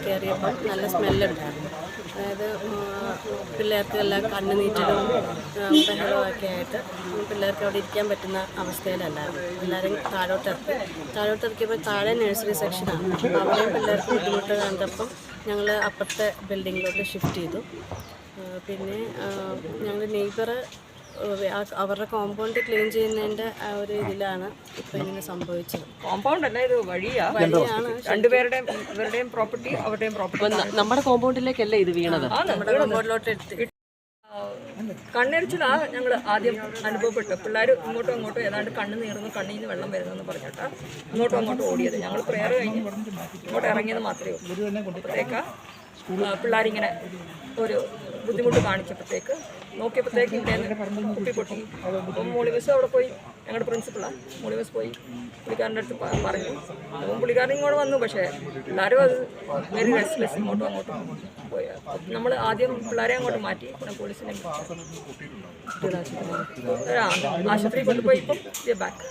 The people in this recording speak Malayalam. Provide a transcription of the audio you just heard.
കയറിയപ്പം നല്ല സ്മെല്ലുണ്ടായിരുന്നു. അതായത് പിള്ളേർക്ക് എല്ലാം കണ്ണുനീറ്റലും ബഹളമൊക്കെ ആയിട്ട് പിള്ളേർക്ക് അവിടെ ഇരിക്കാൻ പറ്റുന്ന അവസ്ഥയിലല്ലായിരുന്നു. എല്ലാവരും താഴോട്ടിറക്കിയപ്പോൾ താഴെ നഴ്സറി സെക്ഷനാണ്. അപ്പോൾ അവിടെയും പിള്ളേർക്ക് ബുദ്ധിമുട്ട് കണ്ടപ്പം ഞങ്ങൾ അപ്പുറത്തെ ബിൽഡിങ്ങിലോട്ട് ഷിഫ്റ്റ് ചെയ്തു. പിന്നെ ഞങ്ങൾ നെയ്ബറ് അവരുടെ കോമ്പൗണ്ട് ക്ലീൻ ചെയ്യുന്നതിൻ്റെ ആ ഒരു ഇതിലാണ് ഇപ്പം ഇങ്ങനെ സംഭവിച്ചത്. കോമ്പൗണ്ട് അല്ല, ഇത് വഴിയാണ്. ഇവരുടെയും പ്രോപ്പർട്ടി അവരുടെയും പ്രോപ്പർട്ടി. നമ്മുടെ കോമ്പൗണ്ടിലേക്കല്ലേ ഇത് വീണത്? നമ്മുടെ കോമ്പൗണ്ടിലോട്ട് എടുത്ത് കണ്ണെരിച്ചിലാണ് ഞങ്ങൾ ആദ്യം അനുഭവപ്പെട്ടു. പിള്ളേർ ഇങ്ങോട്ടും അങ്ങോട്ടും ഏതാണ്ട് കണ്ണ് നീറുന്നു, കണ്ണിൽ നിന്ന് വെള്ളം വരുന്നെന്ന് പറഞ്ഞിട്ട് ഇങ്ങോട്ടും അങ്ങോട്ടും ഓടിയത്. ഞങ്ങൾ പ്രെയർ കഴിഞ്ഞ് ഇങ്ങോട്ട് ഇറങ്ങിയത് മാത്രമേ ഉള്ളൂ. അപ്പോഴത്തേക്ക് പിള്ളേരിങ്ങനെ ഒരു ബുദ്ധിമുട്ട് കാണിച്ചപ്പോഴത്തേക്ക് നോക്കിയപ്പോഴത്തേക്ക് ഇവിടെ കുപ്പി പൊട്ടി. അപ്പം മോളിവസ് അവിടെ പോയി, ഞങ്ങളുടെ പ്രിൻസിപ്പളാണ്, മോളിവസ് പോയി പുള്ളിക്കാരൻ്റെ അടുത്ത് പറഞ്ഞു. അപ്പം പുള്ളിക്കാരൻ ഇങ്ങോട്ട് വന്നു. പക്ഷേ എല്ലാവരും അത് വെരി റെസ്റ്റ്ലെസ്, ഇങ്ങോട്ടും അങ്ങോട്ടും പോയി. നമ്മൾ ആദ്യം പിള്ളേരെ അങ്ങോട്ട് മാറ്റി, പിന്നെ പോലീസിനെ ആശുപത്രി കൊണ്ടുപോയി. ഇപ്പം ബാക്ക്